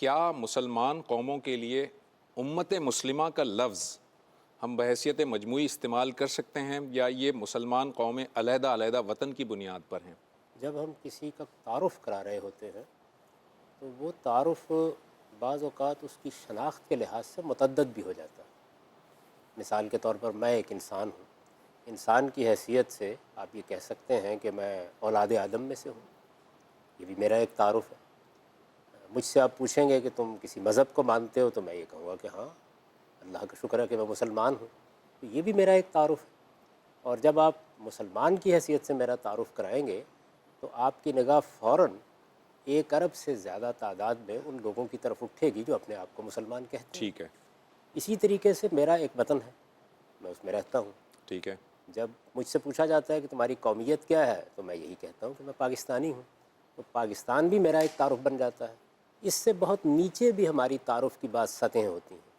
کیا مسلمان قوموں کے لیے امت مسلمہ کا لفظ ہم بحیثیت مجموعی استعمال کر سکتے ہیں یا یہ مسلمان قومیں علیحدہ علیحدہ وطن کی بنیاد پر ہیں؟ جب ہم کسی کا تعارف کرا رہے ہوتے ہیں تو وہ تعارف بعض اوقات اس کی شناخت کے لحاظ سے متعدد بھی ہو جاتا ہے۔ مثال کے طور پر میں ایک انسان ہوں، انسان کی حیثیت سے آپ یہ کہہ سکتے ہیں کہ میں اولاد آدم میں سے ہوں، یہ بھی میرا ایک تعارف ہے۔ مجھ سے آپ پوچھیں گے کہ تم کسی مذہب کو مانتے ہو تو میں یہ کہوں گا کہ ہاں، اللہ کا شکر ہے کہ میں مسلمان ہوں، تو یہ بھی میرا ایک تعارف ہے۔ اور جب آپ مسلمان کی حیثیت سے میرا تعارف کرائیں گے تو آپ کی نگاہ فوراً 1 ارب سے زیادہ تعداد میں ان لوگوں کی طرف اٹھے گی جو اپنے آپ کو مسلمان کہتے ہیں۔ ٹھیک ہے، اسی طریقے سے میرا ایک وطن ہے، میں اس میں رہتا ہوں۔ ٹھیک ہے، جب مجھ سے پوچھا جاتا ہے کہ تمہاری قومیت کیا ہے تو میں یہی کہتا ہوں کہ میں پاکستانی ہوں، تو پاکستان بھی میرا ایک تعارف بن جاتا ہے۔ اس سے بہت نیچے بھی ہماری تعارف کی بعض سطحیں ہوتی ہیں،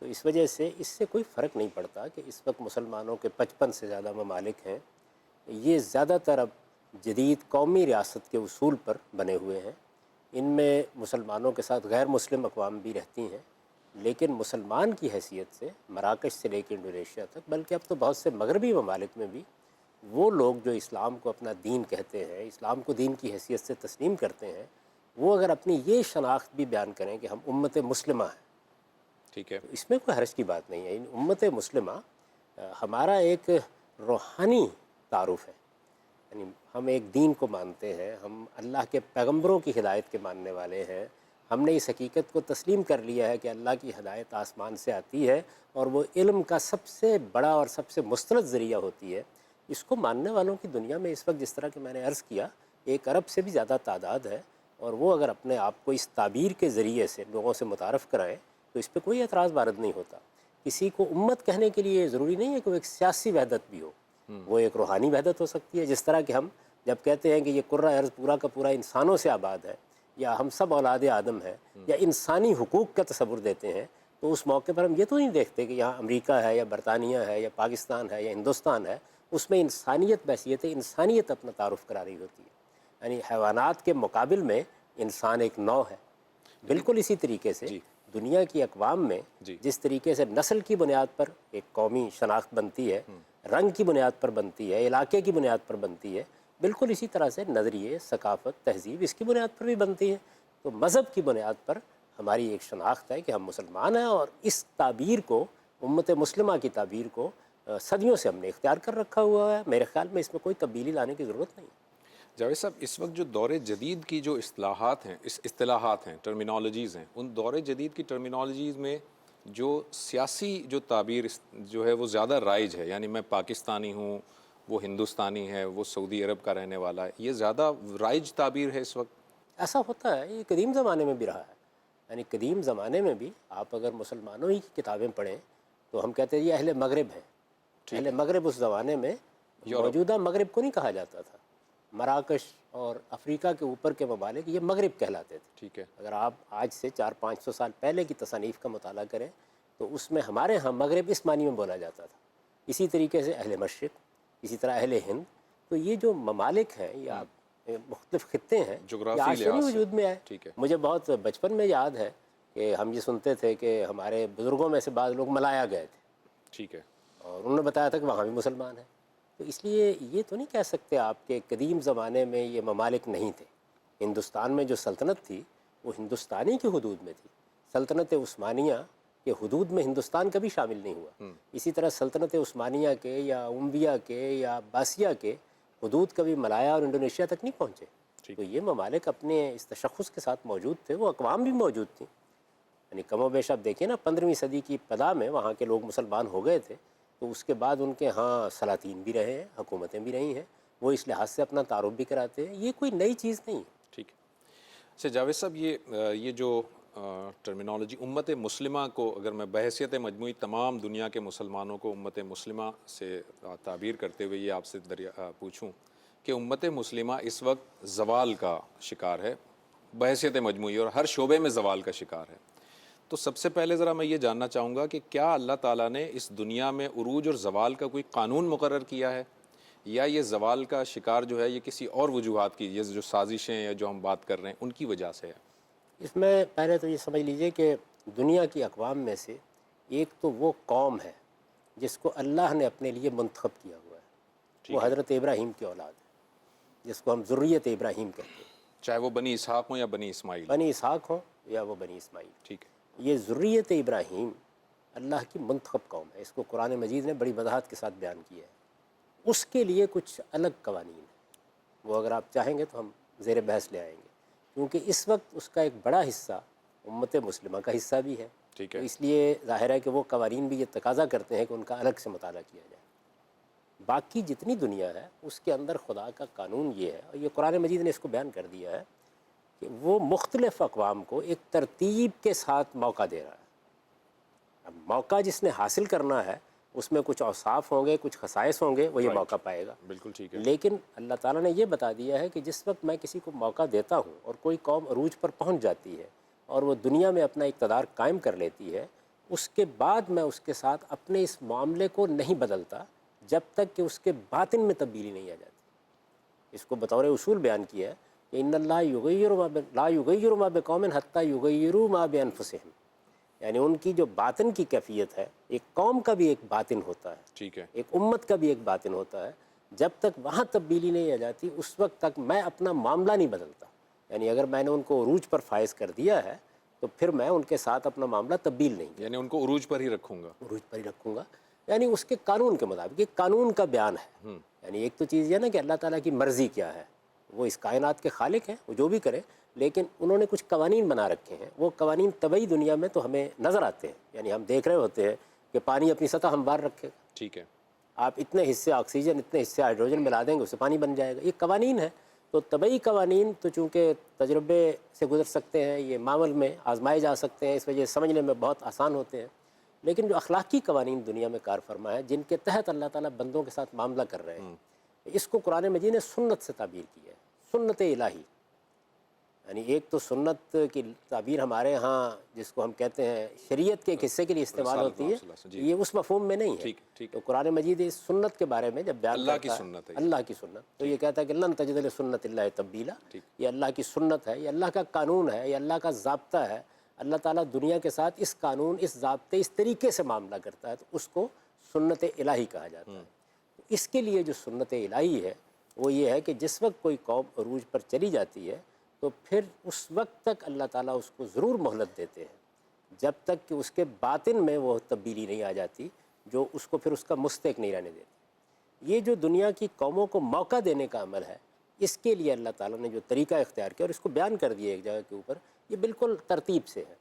تو اس وجہ سے اس سے کوئی فرق نہیں پڑتا کہ اس وقت مسلمانوں کے 55 سے زیادہ ممالک ہیں، یہ زیادہ تر اب جدید قومی ریاست کے اصول پر بنے ہوئے ہیں۔ ان میں مسلمانوں کے ساتھ غیر مسلم اقوام بھی رہتی ہیں، لیکن مسلمان کی حیثیت سے مراکش سے لے کے انڈونیشیا تک، بلکہ اب تو بہت سے مغربی ممالک میں بھی وہ لوگ جو اسلام کو اپنا دین کہتے ہیں، اسلام کو دین کی حیثیت سے تسلیم کرتے ہیں، وہ اگر اپنی یہ شناخت بھی بیان کریں کہ ہم امت مسلمہ ہیں ٹھیک ہے، تو اس میں کوئی حرج کی بات نہیں ہے۔ امت مسلمہ ہمارا ایک روحانی تعارف ہے، یعنی ہم ایک دین کو مانتے ہیں، ہم اللہ کے پیغمبروں کی ہدایت کے ماننے والے ہیں، ہم نے اس حقیقت کو تسلیم کر لیا ہے کہ اللہ کی ہدایت آسمان سے آتی ہے اور وہ علم کا سب سے بڑا اور سب سے مستند ذریعہ ہوتی ہے۔ اس کو ماننے والوں کی دنیا میں اس وقت جس طرح کہ میں نے عرض کیا 1 ارب سے بھی زیادہ تعداد ہے، اور وہ اگر اپنے آپ کو اس تعبیر کے ذریعے سے لوگوں سے متعارف کرائیں تو اس پہ کوئی اعتراض وارد نہیں ہوتا۔ کسی کو امت کہنے کے لیے ضروری نہیں ہے کہ وہ ایک سیاسی وحدت بھی ہو، وہ ایک روحانی وحدت ہو سکتی ہے۔ جس طرح کہ ہم جب کہتے ہیں کہ یہ کرۂ ارض پورا کا پورا انسانوں سے آباد ہے، یا ہم سب اولاد آدم ہیں، یا انسانی حقوق کا تصور دیتے ہیں، تو اس موقع پر ہم یہ تو نہیں دیکھتے کہ یہاں امریکہ ہے یا برطانیہ ہے یا پاکستان ہے یا ہندوستان ہے، اس میں انسانیت بحیثیت انسانیت اپنا تعارف کرا رہی ہوتی ہے، یعنی حیوانات کے مقابل میں انسان ایک نوع ہے۔ بالکل اسی طریقے سے جی دنیا کی اقوام میں جی، جس طریقے سے نسل کی بنیاد پر ایک قومی شناخت بنتی ہے، رنگ کی بنیاد پر بنتی ہے، علاقے کی بنیاد پر بنتی ہے، بالکل اسی طرح سے نظریے، ثقافت، تہذیب اس کی بنیاد پر بھی بنتی ہے۔ تو مذہب کی بنیاد پر ہماری ایک شناخت ہے کہ ہم مسلمان ہیں، اور اس تعبیر کو، امت مسلمہ کی تعبیر کو صدیوں سے ہم نے اختیار کر رکھا ہوا ہے۔ میرے خیال میں اس میں کوئی تبدیلی لانے کی ضرورت نہیں ہے۔ جاوید صاحب، اس وقت جو دور جدید کی جو اصطلاحات ہیں، ٹرمینالوجیز ہیں، ان دور جدید کی ٹرمینالوجیز میں جو سیاسی جو تعبیر جو ہے وہ زیادہ رائج ہے، یعنی میں پاکستانی ہوں، وہ ہندوستانی ہے، وہ سعودی عرب کا رہنے والا ہے، یہ زیادہ رائج تعبیر ہے اس وقت؟ ایسا ہوتا ہے، یہ قدیم زمانے میں بھی رہا ہے، یعنی قدیم زمانے میں بھی آپ اگر مسلمانوں ہی کی کتابیں پڑھیں تو ہم کہتے ہیں یہ اہل مغرب ہیں۔ ٹھیک اہل ہے، مغرب اس زمانے میں یورپ، موجودہ مغرب کو نہیں کہا جاتا تھا، مراکش اور افریقہ کے اوپر کے ممالک یہ مغرب کہلاتے تھے۔ ٹھیک ہے، اگر آپ آج سے 400-500 سال پہلے کی تصانیف کا مطالعہ کریں تو اس میں ہمارے ہاں مغرب اس معنی میں بولا جاتا تھا۔ اسی طریقے سے اہل مشرق، اسی طرح اہل ہند، تو یہ جو ممالک ہیں یا مختلف خطے ہیں، یہ جغرافی آج سے نہیں لحاظ سے، وجود میں آئے۔ ٹھیک ہے، مجھے بہت بچپن میں یاد ہے کہ ہم یہ سنتے تھے کہ ہمارے بزرگوں میں سے بعض لوگ ملایا گئے تھے، ٹھیک ہے، اور انہوں نے بتایا تھا کہ وہاں بھی مسلمان ہیں۔ تو اس لیے یہ تو نہیں کہہ سکتے آپ کہ قدیم زمانے میں یہ ممالک نہیں تھے۔ ہندوستان میں جو سلطنت تھی وہ ہندوستانی کی حدود میں تھی، سلطنت عثمانیہ کے حدود میں ہندوستان کبھی شامل نہیں ہوا۔ اسی طرح سلطنت عثمانیہ کے یا امویہ کے یا عباسیہ کے حدود کبھی ملایا اور انڈونیشیا تک نہیں پہنچے۔ ٹھیک تو یہ ممالک اپنے اس تشخص کے ساتھ موجود تھے، وہ اقوام بھی موجود تھیں، یعنی کم و بیش آپ دیکھیں نا 15ویں صدی کی ابتدا میں وہاں کے لوگ مسلمان ہو گئے تھے، تو اس کے بعد ان کے ہاں سلاطین بھی رہے ہیں، حکومتیں بھی رہی ہیں، وہ اس لحاظ سے اپنا تعارف بھی کراتے ہیں۔ یہ کوئی نئی چیز نہیں ہے۔ ٹھیک ہے۔ اچھا جاوید صاحب، یہ جو ٹرمینالوجی امت مسلمہ کو، اگر میں بحیثیت مجموعی تمام دنیا کے مسلمانوں کو امت مسلمہ سے تعبیر کرتے ہوئے یہ آپ سے پوچھوں کہ امت مسلمہ اس وقت زوال کا شکار ہے، بحیثیت مجموعی اور ہر شعبے میں زوال کا شکار ہے، تو سب سے پہلے ذرا میں یہ جاننا چاہوں گا کہ کیا اللہ تعالیٰ نے اس دنیا میں عروج اور زوال کا کوئی قانون مقرر کیا ہے، یا یہ زوال کا شکار جو ہے یہ کسی اور وجوہات کی، یہ جو سازشیں یا جو ہم بات کر رہے ہیں ان کی وجہ سے ہے؟ اس میں پہلے تو یہ سمجھ لیجئے کہ دنیا کی اقوام میں سے ایک تو وہ قوم ہے جس کو اللہ نے اپنے لیے منتخب کیا ہوا ہے، وہ حضرت ابراہیم کی اولاد ہے، جس کو ہم ذریت ابراہیم کہتے ہیں، چاہے وہ بنی اسحاق ہوں یا بنی اسماعیل؟ بنی اسحاق ہوں یا وہ بنی اسماعیل۔ ٹھیک ہے، یہ ذریت ابراہیم اللہ کی منتخب قوم ہے، اس کو قرآن مجید نے بڑی وضاحت کے ساتھ بیان کیا ہے۔ اس کے لیے کچھ الگ قوانین ہیں، وہ اگر آپ چاہیں گے تو ہم زیر بحث لے آئیں گے، کیونکہ اس وقت اس کا ایک بڑا حصہ امت مسلمہ کا حصہ بھی ہے، ٹھیک تو ہے، اس لیے ظاہر ہے کہ وہ قوانین بھی یہ تقاضا کرتے ہیں کہ ان کا الگ سے مطالعہ کیا جائے۔ باقی جتنی دنیا ہے اس کے اندر خدا کا قانون یہ ہے، اور یہ قرآن مجید نے اس کو بیان کر دیا ہے کہ وہ مختلف اقوام کو ایک ترتیب کے ساتھ موقع دے رہا ہے۔ اب موقع جس نے حاصل کرنا ہے اس میں کچھ اوصاف ہوں گے، کچھ خصائص ہوں گے، وہ یہ موقع پائے گا۔ بالکل ٹھیک ہے، لیکن اللہ تعالیٰ نے یہ بتا دیا ہے کہ جس وقت میں کسی کو موقع دیتا ہوں اور کوئی قوم عروج پر پہنچ جاتی ہے اور وہ دنیا میں اپنا اقتدار قائم کر لیتی ہے، اس کے بعد میں اس کے ساتھ اپنے اس معاملے کو نہیں بدلتا جب تک کہ اس کے باطن میں تبدیلی نہیں آ جاتی۔ اس کو بطور اصول بیان کیا ہے کہ ان اللہ لا یغیر ما بقوم حتی یغیروا ما بانفسہم، یعنی ان کی جو باطن کی کیفیت ہے، ایک قوم کا بھی ایک باطن ہوتا ہے، ٹھیک ہے، ایک امت کا بھی ایک باطن ہوتا ہے، جب تک وہاں تبدیلی نہیں آ جاتی اس وقت تک میں اپنا معاملہ نہیں بدلتا۔ یعنی اگر میں نے ان کو عروج پر فائز کر دیا ہے تو پھر میں ان کے ساتھ اپنا معاملہ تبدیل نہیں کروں، یعنی ان کو عروج پر ہی رکھوں گا۔ عروج پر ہی رکھوں گا، یعنی اس کے قانون کے مطابق۔ یہ قانون کا بیان ہے، یعنی ایک تو چیز یہ نا کہ اللہ تعالیٰ کی مرضی کیا ہے، وہ اس کائنات کے خالق ہیں، وہ جو بھی کرے، لیکن انہوں نے کچھ قوانین بنا رکھے ہیں۔ وہ قوانین طبعی دنیا میں تو ہمیں نظر آتے ہیں، یعنی ہم دیکھ رہے ہوتے ہیں کہ پانی اپنی سطح ہموار رکھے گا، ٹھیک ہے، آپ اتنے حصے آکسیجن اتنے حصے ہائیڈروجن ملا دیں گے اس سے پانی بن جائے گا، یہ قوانین ہے۔ تو طبعی قوانین تو چونکہ تجربے سے گزر سکتے ہیں، یہ معمل میں آزمائے جا سکتے ہیں، اس وجہ سے سمجھنے میں بہت آسان ہوتے ہیں، لیکن جو اخلاقی قوانین دنیا میں کار فرما ہے، جن کے تحت اللہ تعالیٰ بندوں کے ساتھ معاملہ کر رہے ہیں، اس کو قرآن مجید نے سنت سے تعبیر کی ہے، سنت الہی۔ یعنی ایک تو سنت کی تعبیر ہمارے ہاں جس کو ہم کہتے ہیں شریعت کے ایک حصے کے لیے استعمال ہوتی ہے، یہ اس مفہوم میں نہیں ہے۔ ٹھیک ٹھیک، تو قرآن مجید اس سنت کے بارے میں جب بیان اللہ کی کرتا سنت ہے، ہے، اللہ کی سنت، تو یہ کہتا ہے کہ لن تجد لسنت اللہ تبدیلا، یہ اللہ کی سنت ہے، یہ اللہ کا قانون ہے، یہ اللہ کا ضابطہ ہے۔ اللہ تعالیٰ دنیا کے ساتھ اس قانون، اس ضابطے، اس طریقے سے معاملہ کرتا ہے، تو اس کو سنت الہی کہا جاتا ہے۔ اس کے لیے جو سنت الہی ہے وہ یہ ہے کہ جس وقت کوئی قوم عروج پر چلی جاتی ہے تو پھر اس وقت تک اللہ تعالیٰ اس کو ضرور مہلت دیتے ہیں جب تک کہ اس کے باطن میں وہ تبدیلی نہیں آ جاتی جو اس کو پھر اس کا مستحق نہیں رہنے دیتی۔ یہ جو دنیا کی قوموں کو موقع دینے کا عمل ہے، اس کے لیے اللہ تعالیٰ نے جو طریقہ اختیار کیا اور اس کو بیان کر دیا ایک جگہ کے اوپر، یہ بالکل ترتیب سے ہے۔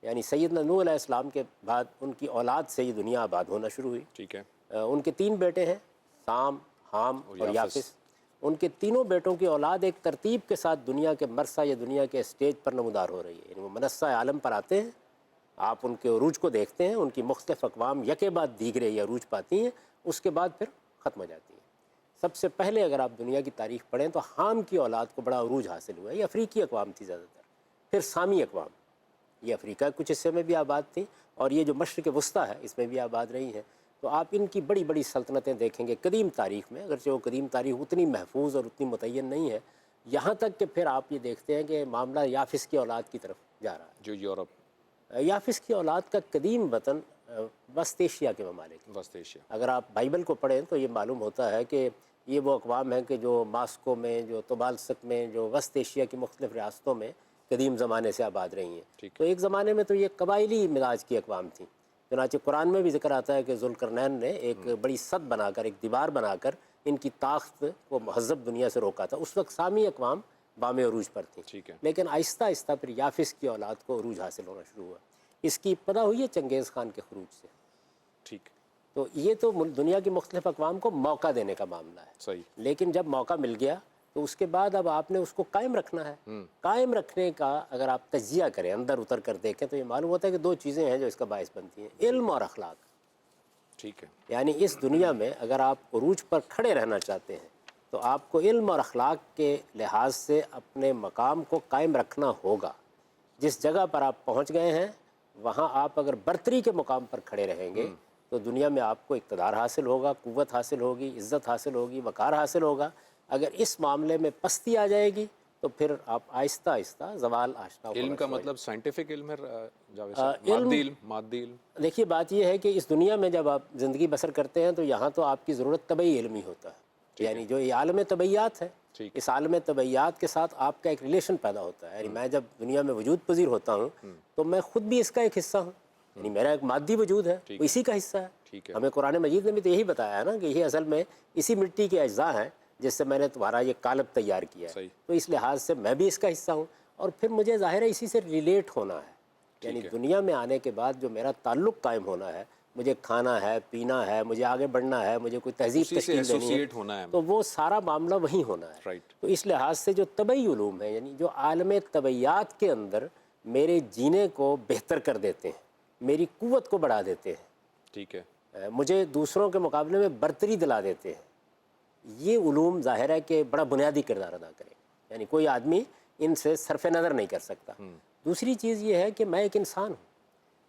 یعنی سیدنا نوح علیہ السلام کے بعد ان کی اولاد سے یہ دنیا آباد ہونا شروع ہوئی۔ ٹھیک ہے، ان کے 3 بیٹے ہیں، سام، حام اور یافس۔ ان کے تینوں بیٹوں کی اولاد ایک ترتیب کے ساتھ دنیا کے مرثا یا دنیا کے اسٹیج پر نمودار ہو رہی ہے، یعنی وہ منصہ عالم پر آتے ہیں، آپ ان کے عروج کو دیکھتے ہیں، ان کی مختلف اقوام یکے بعد دیگرے یہ عروج پاتی ہیں، اس کے بعد پھر ختم ہو جاتی ہیں۔ سب سے پہلے اگر آپ دنیا کی تاریخ پڑھیں تو حام کی اولاد کو بڑا عروج حاصل ہوا ہے، یہ افریقی اقوام تھی زیادہ تر، پھر سامی اقوام، یہ افریقہ کچھ حصے میں بھی آباد تھیں، اور یہ جو مشرق وسطیٰ ہے اس میں بھی آباد رہی ہیں۔ تو آپ ان کی بڑی بڑی سلطنتیں دیکھیں گے قدیم تاریخ میں، اگرچہ وہ قدیم تاریخ اتنی محفوظ اور اتنی متعین نہیں ہے، یہاں تک کہ پھر آپ یہ دیکھتے ہیں کہ معاملہ یافس کی اولاد کی طرف جا رہا ہے۔ جو یورپ، یافس کی اولاد کا قدیم وطن وسط ایشیا کے ممالک، وسط ایشیا، اگر آپ بائبل کو پڑھیں تو یہ معلوم ہوتا ہے کہ یہ وہ اقوام ہیں کہ جو ماسکو میں، جو طبالسک میں، جو وسط ایشیا کی مختلف ریاستوں میں قدیم زمانے سے آباد رہی ہیں۔ تو ایک زمانے میں تو یہ قبائلی مزاج کی اقوام تھیں، چنانچہ قرآن میں بھی ذکر آتا ہے کہ ذوالقرنین نے ایک بڑی سد بنا کر، ایک دیوار بنا کر ان کی طاقت کو مہذب دنیا سے روکا تھا۔ اس وقت سامی اقوام بام عروج پر تھیں، ٹھیک ہے، لیکن آہستہ آہستہ پھر یافس کی اولاد کو عروج حاصل ہونا شروع ہوا۔ اس کی ابتدا ہوئی ہے چنگیز خان کے خروج سے۔ ٹھیک، تو یہ تو دنیا کی مختلف اقوام کو موقع دینے کا معاملہ ہے، صحیح، لیکن جب موقع مل گیا تو اس کے بعد اب آپ نے اس کو قائم رکھنا ہے۔ قائم رکھنے کا اگر آپ تجزیہ کریں، اندر اتر کر دیکھیں، تو یہ معلوم ہوتا ہے کہ 2 چیزیں ہیں جو اس کا باعث بنتی ہیں، علم اور اخلاق۔ ٹھیک ہے، یعنی اس دنیا میں اگر آپ عروج پر کھڑے رہنا چاہتے ہیں تو آپ کو علم اور اخلاق کے لحاظ سے اپنے مقام کو قائم رکھنا ہوگا۔ جس جگہ پر آپ پہنچ گئے ہیں وہاں آپ اگر برتری کے مقام پر کھڑے رہیں گے تو دنیا میں آپ کو اقتدار حاصل ہوگا، قوت حاصل ہوگی، عزت حاصل ہوگی، وقار حاصل ہوگا۔ اگر اس معاملے میں پستی آ جائے گی تو پھر آپ آہستہ آہستہ زوال آشنا علم ہونا کا شروع ہو مطلب سائنٹیفک علم ہے جاوید صاحب؟ مادی علم؟ دیکھیے بات یہ ہے کہ اس دنیا میں جب آپ زندگی بسر کرتے ہیں تو یہاں تو آپ کی ضرورت طبعی علمی ہوتا ہے، یعنی جو یہ عالم طبعیات ہے، اس عالم طبعیات کے ساتھ آپ کا ایک ریلیشن پیدا ہوتا ہے. یعنی میں جب دنیا میں وجود پذیر ہوتا ہوں تو میں خود بھی اس کا ایک حصہ ہوں، یعنی میرا ایک مادی وجود ہے وہ اسی کا حصہ ہے. ہمیں قرآن مجید نے بھی تو یہی بتایا ہے نا کہ یہ اصل میں اسی مٹی کے اجزاء ہیں جس سے میں نے تمہارا یہ قالب تیار کیا ہے، تو اس لحاظ سے میں بھی اس کا حصہ ہوں اور پھر مجھے ظاہر ہے اسی سے ریلیٹ ہونا ہے. یعنی دنیا میں آنے کے بعد جو میرا تعلق قائم ہونا ہے، مجھے کھانا ہے، پینا ہے، مجھے آگے بڑھنا ہے، مجھے کوئی تہذیب تشکیل دینی ہے، تو وہ سارا معاملہ وہیں ہونا ہے. تو اس لحاظ سے جو طبعی علوم ہیں، یعنی جو عالم طبعیات کے اندر میرے جینے کو بہتر کر دیتے ہیں، میری قوت کو بڑھا دیتے ہیں، ٹھیک ہے، مجھے دوسروں کے مقابلے میں برتری دلا دیتے ہیں، یہ علوم ظاہر ہے کہ بڑا بنیادی کردار ادا کرے. یعنی کوئی آدمی ان سے صرف نظر نہیں کر سکتا. دوسری چیز یہ ہے کہ میں ایک انسان ہوں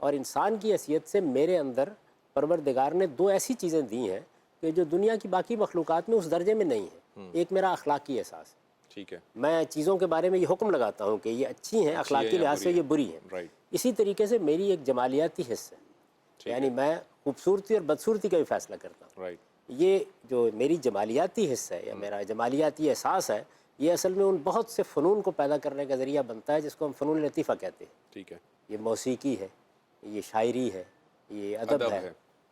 اور انسان کی حیثیت سے میرے اندر پروردگار نے دو ایسی چیزیں دی ہیں کہ جو دنیا کی باقی مخلوقات میں اس درجے میں نہیں ہیں. ایک میرا اخلاقی احساس ہے، ٹھیک ہے، میں چیزوں کے بارے میں یہ حکم لگاتا ہوں کہ یہ اچھی ہیں، اخلاقی لحاظ سے یہ بری ہیں. اسی طریقے سے میری ایک جمالیاتی حص ہے، یعنی میں خوبصورتی اور بدصورتی کا بھی فیصلہ کرتا ہوں. یہ جو میری جمالیاتی حصہ ہے یا میرا جمالیاتی احساس ہے، یہ اصل میں ان بہت سے فنون کو پیدا کرنے کا ذریعہ بنتا ہے جس کو ہم فنون لطیفہ کہتے ہیں. ٹھیک ہے، یہ موسیقی ہے، یہ شاعری ہے، یہ ادب ہے،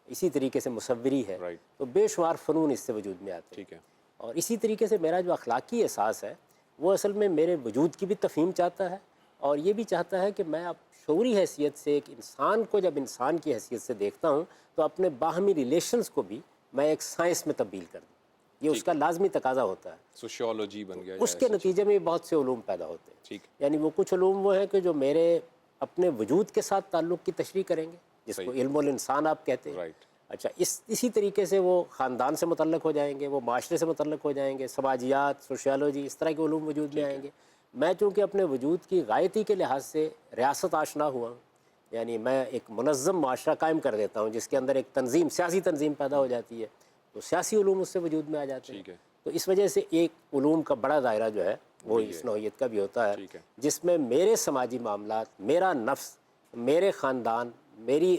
اسی طریقے سے مصوری ہے. تو بے شمار فنون اس سے وجود میں آتے ہیں. اور اسی طریقے سے میرا جو اخلاقی احساس ہے وہ اصل میں میرے وجود کی بھی تفہیم چاہتا ہے اور یہ بھی چاہتا ہے کہ میں اب شعوری حیثیت سے ایک انسان کو جب انسان کی حیثیت سے دیکھتا ہوں تو اپنے باہمی ریلیشنز کو بھی میں ایک سائنس میں تبدیل کر دوں. یہ اس کا لازمی تقاضا ہوتا ہے. سوشیولوجی بن گیا. اس کے نتیجے میں بہت سے علوم پیدا ہوتے ہیں. یعنی وہ کچھ علوم وہ ہیں کہ جو میرے اپنے وجود کے ساتھ تعلق کی تشریح کریں گے، جس کو علم الانسان آپ کہتے ہیں. اچھا، اسی طریقے سے وہ خاندان سے متعلق ہو جائیں گے، وہ معاشرے سے متعلق ہو جائیں گے، سماجیات، سوشیالوجی، اس طرح کے علوم وجود میں آئیں گے. میں چونکہ اپنے وجود کی غائطی کے لحاظ سے ریاست آشنا ہوا ہوں، یعنی میں ایک منظم معاشرہ قائم کر دیتا ہوں جس کے اندر ایک تنظیم، سیاسی تنظیم پیدا ہو جاتی ہے، تو سیاسی علوم اس سے وجود میں آ جاتے ہیں. تو اس وجہ سے ایک علوم کا بڑا دائرہ جو ہے وہ اس نوعیت کا بھی ہوتا ہے جس میں میرے سماجی معاملات، میرا نفس، میرے خاندان، میری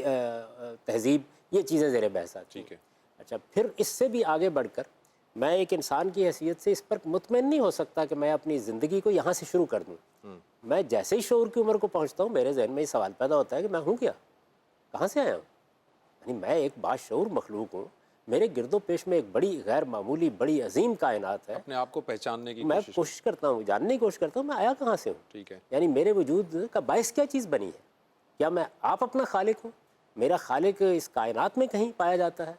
تہذیب، یہ چیزیں زیر بحث آتی ہیں. اچھا، پھر اس سے بھی آگے بڑھ کر میں ایک انسان کی حیثیت سے اس پر مطمئن نہیں ہو سکتا کہ میں اپنی زندگی کو یہاں سے شروع کر دوں. میں جیسے ہی شعور کی عمر کو پہنچتا ہوں میرے ذہن میں یہ سوال پیدا ہوتا ہے کہ میں ہوں کیا، کہاں سے آیا ہوں. یعنی میں ایک باشعور مخلوق ہوں، میرے گرد و پیش میں ایک بڑی غیر معمولی، بڑی عظیم کائنات ہے. اپنے آپ کو پہچاننے کی میں کوشش کرتا ہوں، جاننے کی کوشش کرتا ہوں میں آیا کہاں سے ہوں. ٹھیک ہے، یعنی میرے وجود کا باعث کیا چیز بنی ہے. کیا میں آپ اپنا خالق ہوں، میرا خالق اس کائنات میں کہیں پایا جاتا ہے،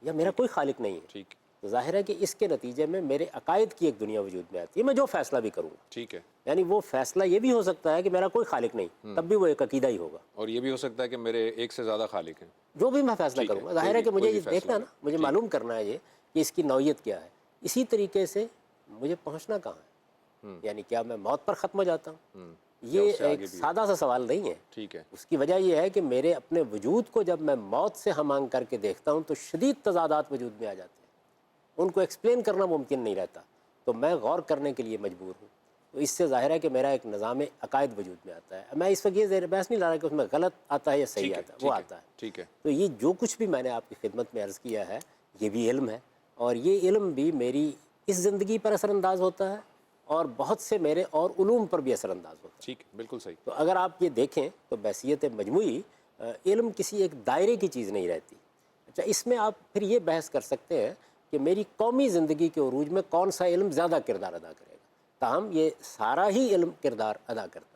یا میرا کوئی خالق نہیں ہے. ٹھیک، تو ظاہر ہے کہ اس کے نتیجے میں میرے عقائد کی ایک دنیا وجود میں آتی ہے. میں جو فیصلہ بھی کروں گا، ٹھیک ہے، یعنی وہ فیصلہ یہ بھی ہو سکتا ہے کہ میرا کوئی خالق نہیں، تب بھی وہ ایک عقیدہ ہی ہوگا. اور یہ بھی ہو سکتا ہے کہ میرے ایک سے زیادہ خالق ہیں. جو بھی میں فیصلہ کروں گا، ظاہر ہے کہ مجھے یہ دیکھنا نا، مجھے معلوم کرنا ہے یہ کہ اس کی نوعیت کیا ہے. اسی طریقے سے مجھے پہنچنا کہاں ہے، یعنی کیا میں موت پر ختم ہو جاتا ہوں. یہ ایک سادہ سا سوال نہیں ہے. ٹھیک ہے، اس کی وجہ یہ ہے کہ میرے اپنے وجود کو جب میں موت سے ہم آہنگ کر کے دیکھتا ہوں تو شدید تضادات وجود میں آ جاتے ہیں، ان کو ایکسپلین کرنا ممکن نہیں رہتا. تو میں غور کرنے کے لیے مجبور ہوں. تو اس سے ظاہر ہے کہ میرا ایک نظام عقائد وجود میں آتا ہے. میں اس وقت یہ زیر بحث نہیں لا رہا کہ اس میں غلط آتا ہے یا صحیح آتا ہے، وہ آتا ہے. ٹھیک ہے. تو یہ جو کچھ بھی میں نے آپ کی خدمت میں عرض کیا ہے یہ بھی علم ہے، اور یہ علم بھی میری اس زندگی پر اثر انداز ہوتا ہے اور بہت سے میرے اور علوم پر بھی اثر انداز ہوتا ہے. ٹھیک، بالکل صحیح. تو اگر آپ یہ دیکھیں تو بحیثیت مجموعی علم کسی ایک دائرے کی چیز نہیں رہتی. اچھا، اس میں آپ پھر یہ بحث کر سکتے ہیں کہ میری قومی زندگی کے عروج میں کون سا علم زیادہ کردار ادا کرے گا. تاہم یہ سارا ہی علم کردار ادا کرتا ہے.